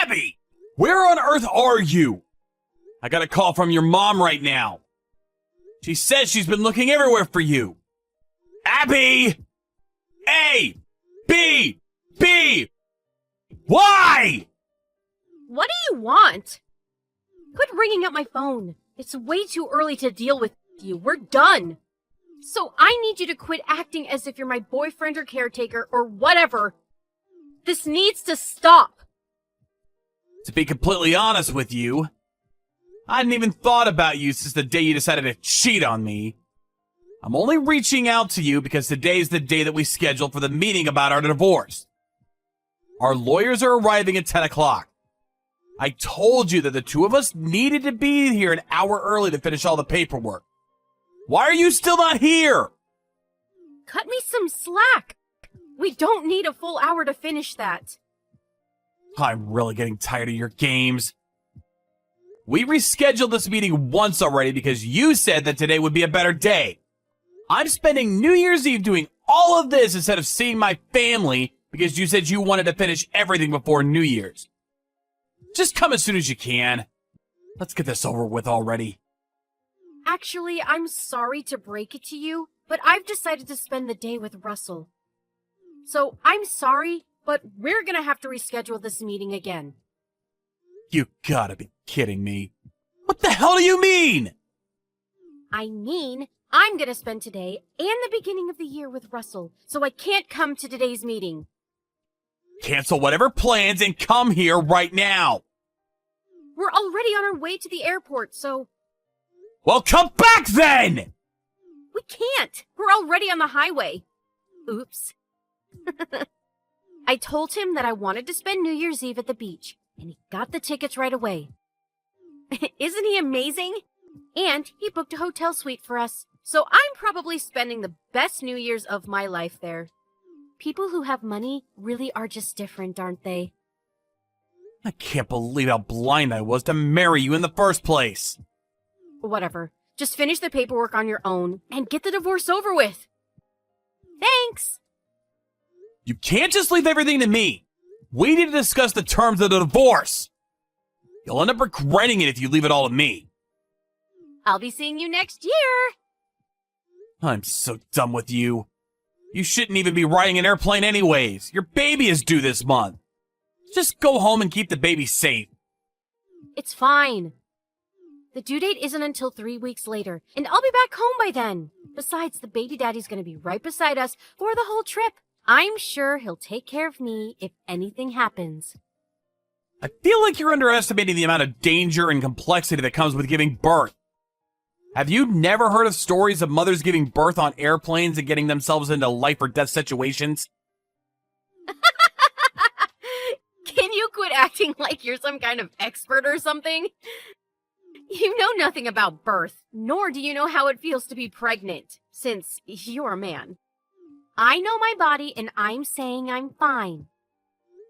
Abby! Where on earth are you? I got a call from your mom right now. She says she's been looking everywhere for you. Abby! A! B! B! Why? What do you want? Quit ringing up my phone. It's way too early to deal with you. We're done. So I need you to quit acting as if you're my boyfriend or caretaker or whatever. This needs to stop. To be completely honest with you, I hadn't even thought about you since the day you decided to cheat on me. I'm only reaching out to you because today's the day that we scheduled for the meeting about our divorce. Our lawyers are arriving at 10 o'clock. I told you that the two of us needed to be here an hour early to finish all the paperwork. Why are you still not here? Cut me some slack. We don't need a full hour to finish that. I'm really getting tired of your games. We rescheduled this meeting once already because you said that today would be a better day. I'm spending New Year's Eve doing all of this instead of seeing my family because you said you wanted to finish everything before New Year's. Just come as soon as you can. Let's get this over with already. Actually, I'm sorry to break it to you, but I've decided to spend the day with Russell. So I'm sorry, but we're gonna have to reschedule this meeting again. You gotta be kidding me. What the hell do you mean? I mean, I'm gonna spend today and the beginning of the year with Russell, so I can't come to today's meeting. Cancel whatever plans and come here right now. We're already on our way to the airport, so... Well, come back then! We can't! We're already on the highway. Oops. I told him that I wanted to spend New Year's Eve at the beach, and he got the tickets right away. Isn't he amazing? And he booked a hotel suite for us, so I'm probably spending the best New Year's of my life there. People who have money really are just different, aren't they? I can't believe how blind I was to marry you in the first place. Whatever. Just finish the paperwork on your own and get the divorce over with. Thanks! You can't just leave everything to me. We need to discuss the terms of the divorce. You'll end up regretting it if you leave it all to me. I'll be seeing you next year! I'm so done with you. You shouldn't even be riding an airplane anyways. Your baby is due this month. Just go home and keep the baby safe. It's fine. The due date isn't until 3 weeks later, and I'll be back home by then. Besides, the baby daddy's gonna be right beside us for the whole trip. I'm sure he'll take care of me if anything happens. I feel like you're underestimating the amount of danger and complexity that comes with giving birth. Have you never heard of stories of mothers giving birth on airplanes and getting themselves into life or death situations? Can you quit acting like you're some kind of expert or something? You know nothing about birth, nor do you know how it feels to be pregnant, since you're a man. I know my body, and I'm saying I'm fine.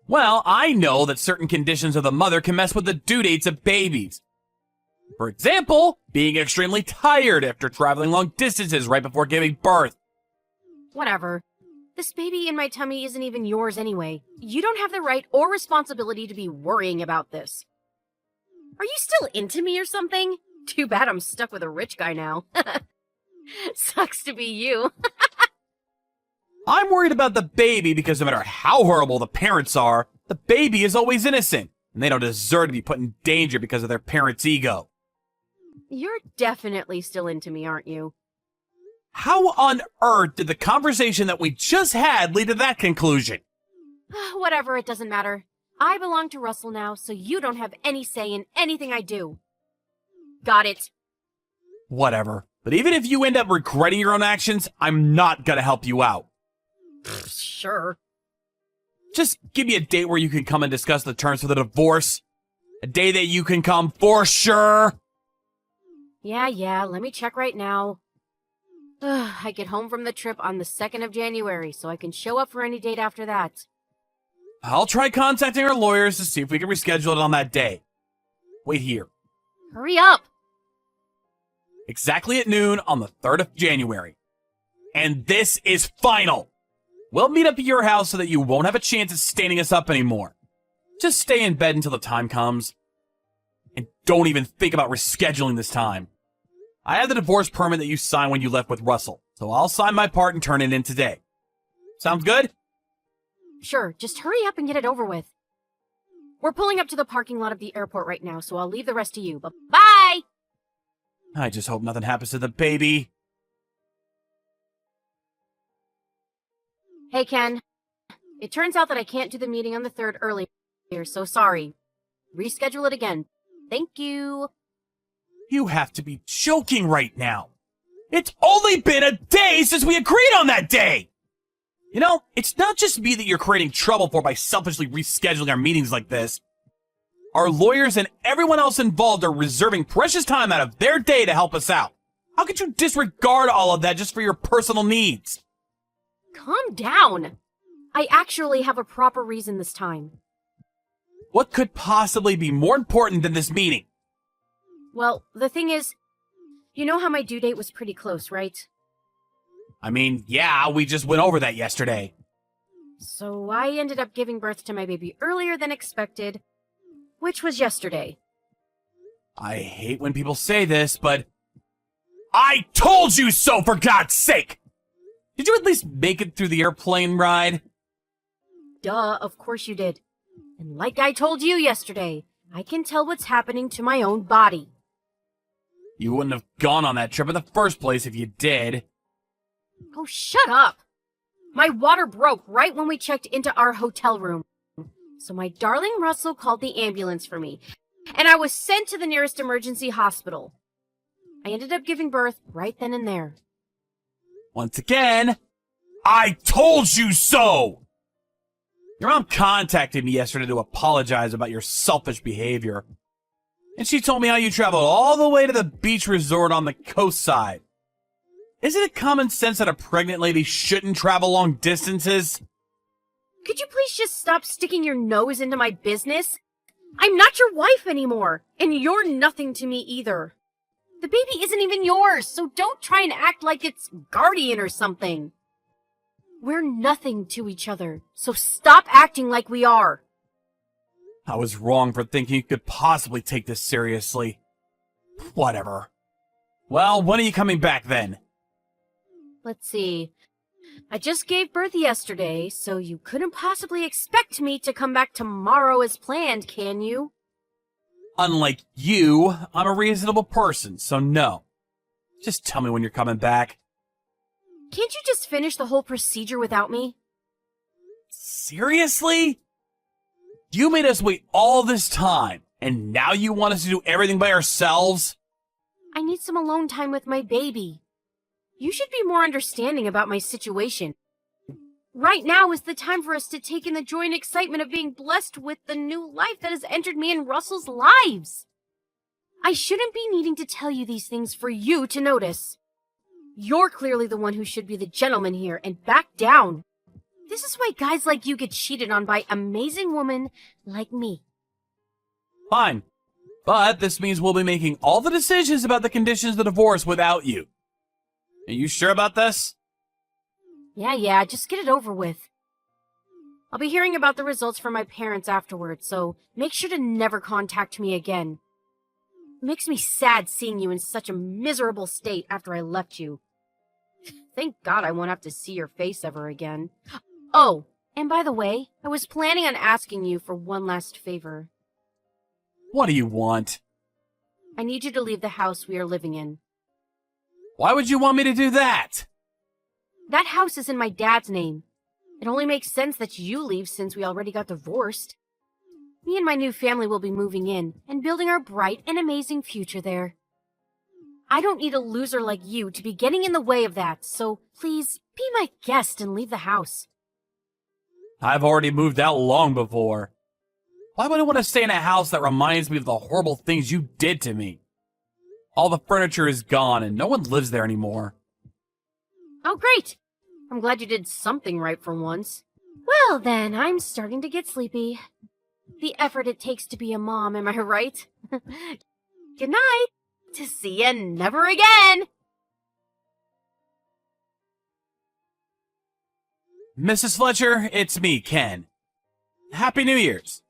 Well, I know that certain conditions of the mother can mess with the due dates of babies. For example, being extremely tired after traveling long distances right before giving birth. Whatever. This baby in my tummy isn't even yours anyway. You don't have the right or responsibility to be worrying about this. Are you still into me or something? Too bad I'm stuck with a rich guy now. Sucks to be you. I'm worried about the baby because no matter how horrible the parents are, the baby is always innocent, and they don't deserve to be put in danger because of their parents' ego. You're definitely still into me, aren't you? How on earth did the conversation that we just had lead to that conclusion? Whatever, it doesn't matter. I belong to Russell now, so you don't have any say in anything I do. Got it. Whatever. But even if you end up regretting your own actions, I'm not gonna help you out. Sure. Just give me a date where you can come and discuss the terms for the divorce. A day that you can come for sure. Yeah, let me check right now. I get home from the trip on the 2nd of January, so I can show up for any date after that. I'll try contacting our lawyers to see if we can reschedule it on that day. Wait here. Hurry up! Exactly at noon on the 3rd of January. And this is final. We'll meet up at your house so that you won't have a chance of standing us up anymore. Just stay in bed until the time comes. And don't even think about rescheduling this time. I have the divorce permit that you signed when you left with Russell, so I'll sign my part and turn it in today. Sounds good? Sure, just hurry up and get it over with. We're pulling up to the parking lot of the airport right now, so I'll leave the rest to you. Bye! I just hope nothing happens to the baby. Hey, Ken. It turns out that I can't do the meeting on the 3rd earlier, so sorry. Reschedule it again. Thank you. You have to be joking right now. It's only been a day since we agreed on that day! You know, it's not just me that you're creating trouble for by selfishly rescheduling our meetings like this. Our lawyers and everyone else involved are reserving precious time out of their day to help us out. How could you disregard all of that just for your personal needs? Calm down. I actually have a proper reason this time. What could possibly be more important than this meeting? Well, the thing is, you know how my due date was pretty close, right? I mean, yeah, we just went over that yesterday. So I ended up giving birth to my baby earlier than expected, which was yesterday. I hate when people say this, but I told you so, for God's sake! Did you at least make it through the airplane ride? Duh, of course you did. And like I told you yesterday, I can tell what's happening to my own body. You wouldn't have gone on that trip in the first place if you did. Oh, shut up! My water broke right when we checked into our hotel room. So my darling Russell called the ambulance for me, and I was sent to the nearest emergency hospital. I ended up giving birth right then and there. Once again, I told you so! Your mom contacted me yesterday to apologize about your selfish behavior. And she told me how you traveled all the way to the beach resort on the coast side. Isn't it common sense that a pregnant lady shouldn't travel long distances? Could you please just stop sticking your nose into my business? I'm not your wife anymore, and you're nothing to me either. The baby isn't even yours, so don't try and act like it's guardian or something. We're nothing to each other, so stop acting like we are. I was wrong for thinking you could possibly take this seriously. Whatever. Well, when are you coming back then? Let's see. I just gave birth yesterday, so you couldn't possibly expect me to come back tomorrow as planned, can you? Unlike you, I'm a reasonable person, so no. Just tell me when you're coming back. Can't you just finish the whole procedure without me? Seriously? You made us wait all this time, and now you want us to do everything by ourselves? I need some alone time with my baby. You should be more understanding about my situation. Right now is the time for us to take in the joy and excitement of being blessed with the new life that has entered me and Russell's lives. I shouldn't be needing to tell you these things for you to notice. You're clearly the one who should be the gentleman here and back down. This is why guys like you get cheated on by amazing women like me. Fine. But this means we'll be making all the decisions about the conditions of the divorce without you. Are you sure about this? Yeah, just get it over with. I'll be hearing about the results from my parents afterwards, so make sure to never contact me again. It makes me sad seeing you in such a miserable state after I left you. Thank God I won't have to see your face ever again. Oh, and by the way, I was planning on asking you for one last favor. What do you want? I need you to leave the house we are living in. Why would you want me to do that? That house is in my dad's name. It only makes sense that you leave since we already got divorced. Me and my new family will be moving in and building our bright and amazing future there. I don't need a loser like you to be getting in the way of that, so please be my guest and leave the house. I've already moved out long before. Why would I want to stay in a house that reminds me of the horrible things you did to me? All the furniture is gone and no one lives there anymore. Oh, great! I'm glad you did something right for once. Well, then, I'm starting to get sleepy. The effort it takes to be a mom, am I right? Good night! To see ya never again! Mrs. Fletcher, it's me, Ken. Happy New Year's.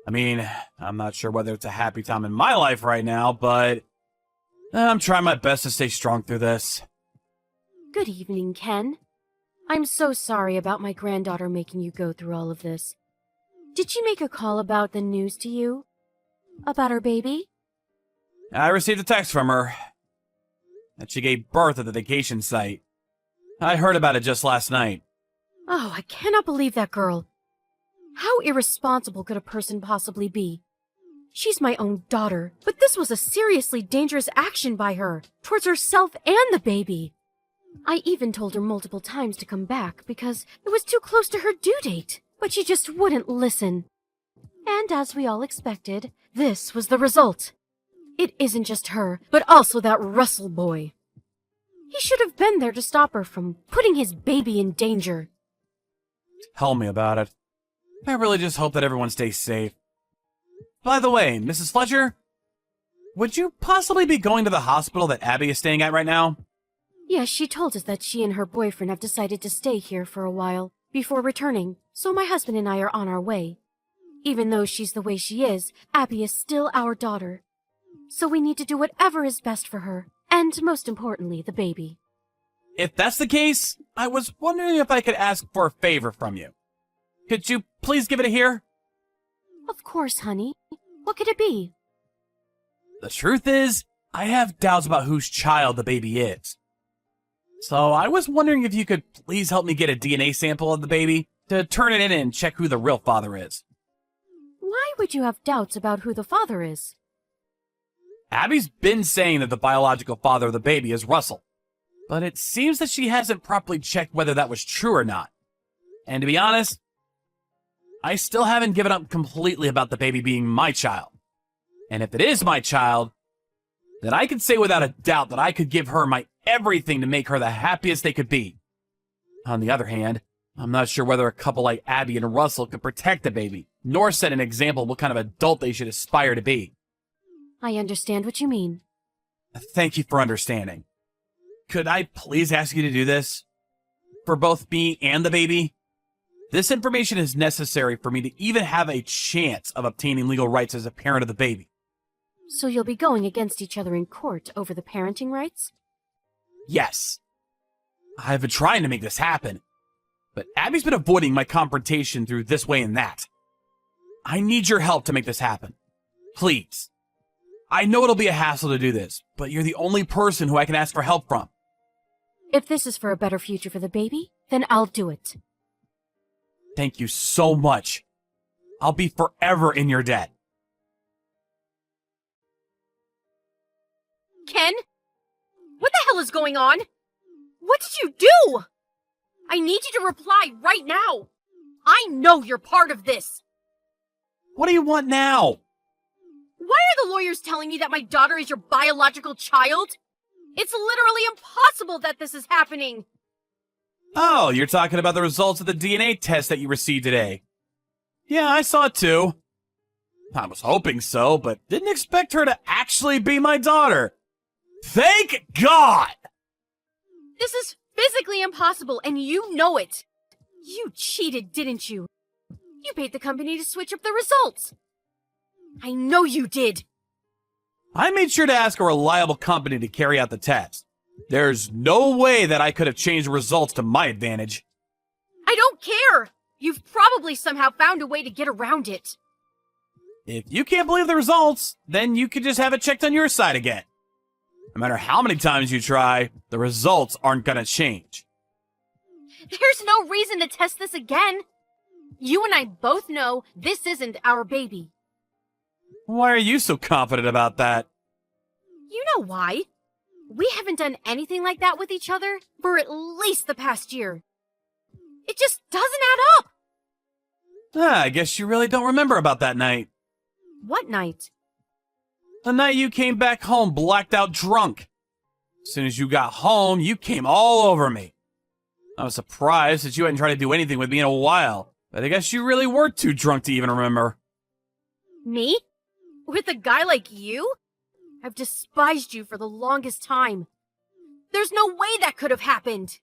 I mean, I'm not sure whether it's a happy time in my life right now, but I'm trying my best to stay strong through this. Good evening, Ken. I'm so sorry about my granddaughter making you go through all of this. Did she make a call about the news to you? About her baby? I received a text from her that she gave birth at the vacation site. I heard about it just last night. Oh, I cannot believe that girl. How irresponsible could a person possibly be? She's my own daughter, but this was a seriously dangerous action by her, towards herself and the baby. I even told her multiple times to come back because it was too close to her due date, but she just wouldn't listen. And as we all expected, this was the result. It isn't just her, but also that Russell boy. He should have been there to stop her from putting his baby in danger. Tell me about it. I really just hope that everyone stays safe. By the way, Mrs. Fletcher, would you possibly be going to the hospital that Abby is staying at right now? Yes, she told us that she and her boyfriend have decided to stay here for a while before returning, so my husband and I are on our way. Even though she's the way she is, Abby is still our daughter. So we need to do whatever is best for her, and most importantly, the baby. If that's the case, I was wondering if I could ask for a favor from you. Could you please give it a hear? Of course, honey. What could it be? The truth is, I have doubts about whose child the baby is. So I was wondering if you could please help me get a DNA sample of the baby to turn it in and check who the real father is. Why would you have doubts about who the father is? Abby's been saying that the biological father of the baby is Russell, but it seems that she hasn't properly checked whether that was true or not. And to be honest, I still haven't given up completely about the baby being my child. And if it is my child, then I can say without a doubt that I could give her my everything to make her the happiest they could be. On the other hand, I'm not sure whether a couple like Abby and Russell could protect the baby, nor set an example of what kind of adult they should aspire to be. I understand what you mean. Thank you for understanding. Could I please ask you to do this? For both me and the baby? This information is necessary for me to even have a chance of obtaining legal rights as a parent of the baby. So you'll be going against each other in court over the parenting rights? Yes. I've been trying to make this happen, but Abby's been avoiding my confrontation through this way and that. I need your help to make this happen. Please. I know it'll be a hassle to do this, but you're the only person who I can ask for help from. If this is for a better future for the baby, then I'll do it. Thank you so much. I'll be forever in your debt. Ken? What the hell is going on? What did you do? I need you to reply right now. I know you're part of this. What do you want now? Why are the lawyers telling me that my daughter is your biological child? It's literally impossible that this is happening. Oh, you're talking about the results of the DNA test that you received today. Yeah, I saw it too. I was hoping so, but didn't expect her to actually be my daughter. Thank God! This is physically impossible, and you know it. You cheated, didn't you? You paid the company to switch up the results. I know you did. I made sure to ask a reliable company to carry out the test. There's no way that I could have changed the results to my advantage. I don't care. You've probably somehow found a way to get around it. If you can't believe the results, then you could just have it checked on your side again. No matter how many times you try, the results aren't gonna change. There's no reason to test this again. You and I both know this isn't our baby. Why are you so confident about that? You know why. We haven't done anything like that with each other for at least the past year. It just doesn't add up. I guess you really don't remember about that night. What night? The night you came back home blacked out drunk. As soon as you got home, you came all over me. I was surprised that you hadn't tried to do anything with me in a while, but I guess you really were too drunk to even remember. Me? With a guy like you? I've despised you for the longest time. There's no way that could have happened.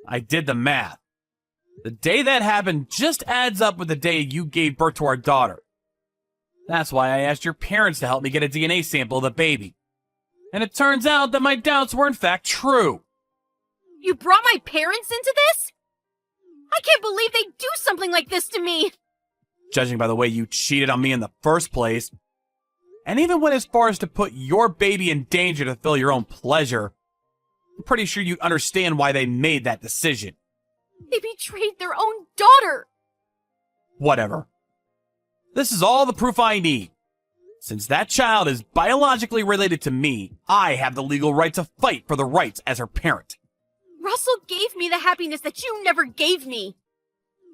I did the math. The day that happened just adds up with the day you gave birth to our daughter. That's why I asked your parents to help me get a DNA sample of the baby. And it turns out that my doubts were in fact true. You brought my parents into this? I can't believe they'd do something like this to me! Judging by the way you cheated on me in the first place, and even went as far as to put your baby in danger to fill your own pleasure, I'm pretty sure you understand why they made that decision. They betrayed their own daughter! Whatever. This is all the proof I need. Since that child is biologically related to me, I have the legal right to fight for the rights as her parent. Russell gave me the happiness that you never gave me.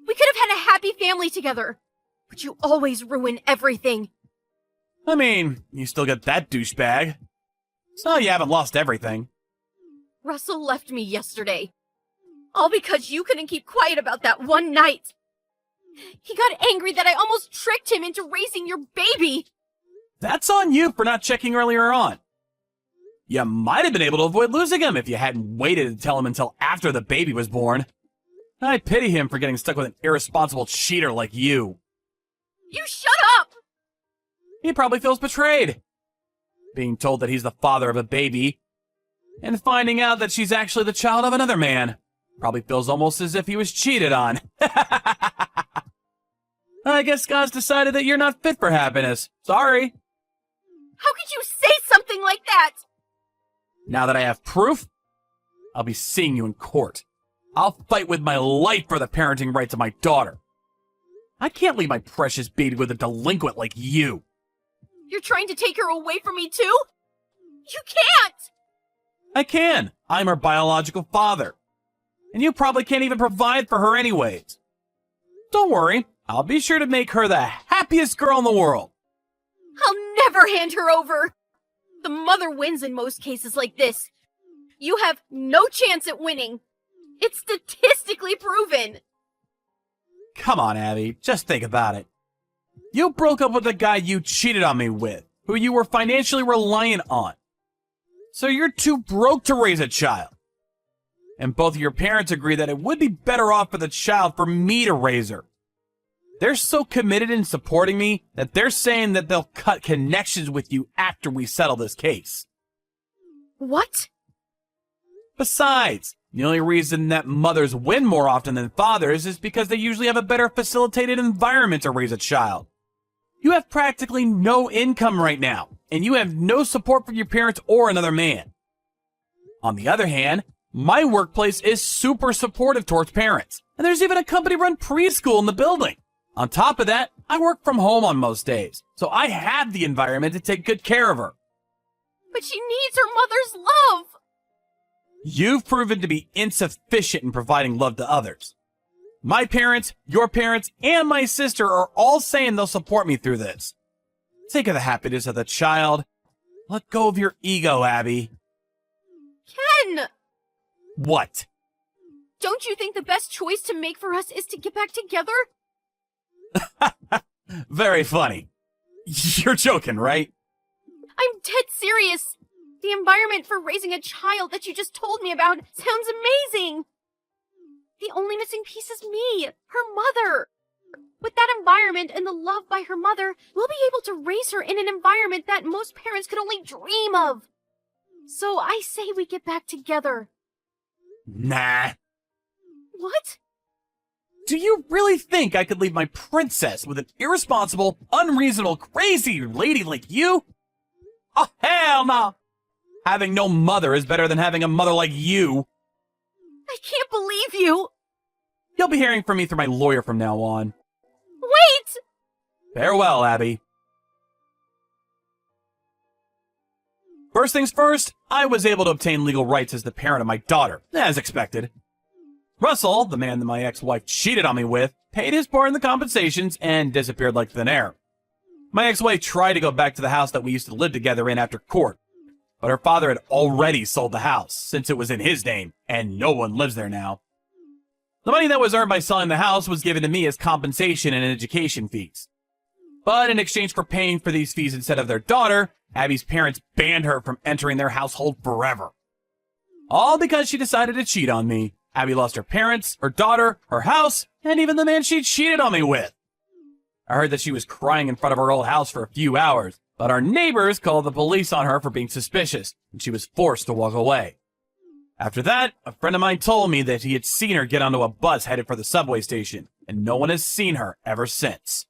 We could have had a happy family together, but you always ruin everything. I mean, you still got that douchebag. So you haven't lost everything. Russell left me yesterday. All because you couldn't keep quiet about that one night. He got angry that I almost tricked him into raising your baby. That's on you for not checking earlier on. You might have been able to avoid losing him if you hadn't waited to tell him until after the baby was born. I pity him for getting stuck with an irresponsible cheater like you. You shut up! He probably feels betrayed. Being told that he's the father of a baby, and finding out that she's actually the child of another man. Probably feels almost as if he was cheated on. I guess God's decided that you're not fit for happiness. Sorry. How could you say something like that? Now that I have proof, I'll be seeing you in court. I'll fight with my life for the parenting rights of my daughter. I can't leave my precious baby with a delinquent like you. You're trying to take her away from me too? You can't! I can. I'm her biological father. And you probably can't even provide for her anyways. Don't worry, I'll be sure to make her the happiest girl in the world. I'll never hand her over! The mother wins in most cases like this. You have no chance at winning. It's statistically proven. Come on, Abby, just think about it. You broke up with the guy you cheated on me with, who you were financially reliant on. So you're too broke to raise a child. And both of your parents agree that it would be better off for the child for me to raise her. They're so committed in supporting me that they're saying that they'll cut connections with you after we settle this case. What? Besides, the only reason that mothers win more often than fathers is because they usually have a better facilitated environment to raise a child. You have practically no income right now, and you have no support from your parents or another man. On the other hand, my workplace is super supportive towards parents, and there's even a company-run preschool in the building. On top of that, I work from home on most days, so I have the environment to take good care of her. But she needs her mother's love! You've proven to be insufficient in providing love to others. My parents, your parents, and my sister are all saying they'll support me through this. Think of the happiness of the child. Let go of your ego, Abby. Ken! What? Don't you think the best choice to make for us is to get back together? Very funny. You're joking, right? I'm dead serious. The environment for raising a child that you just told me about sounds amazing. The only missing piece is me, her mother. With that environment and the love by her mother, we'll be able to raise her in an environment that most parents could only dream of. So I say we get back together. Nah. What? Do you really think I could leave my princess with an irresponsible, unreasonable, crazy lady like you? Oh, hell no! Having no mother is better than having a mother like you. I can't believe you! You'll be hearing from me through my lawyer from now on. Wait! Farewell, Abby. First things first, I was able to obtain legal rights as the parent of my daughter, as expected. Russell, the man that my ex-wife cheated on me with, paid his part in the compensations and disappeared like thin air. My ex-wife tried to go back to the house that we used to live together in after court, but her father had already sold the house, since it was in his name, and no one lives there now. The money that was earned by selling the house was given to me as compensation and education fees. But in exchange for paying for these fees instead of their daughter, Abby's parents banned her from entering their household forever. All because she decided to cheat on me. Abby lost her parents, her daughter, her house, and even the man she cheated on me with. I heard that she was crying in front of her old house for a few hours, but our neighbors called the police on her for being suspicious, and she was forced to walk away. After that, a friend of mine told me that he had seen her get onto a bus headed for the subway station, and no one has seen her ever since.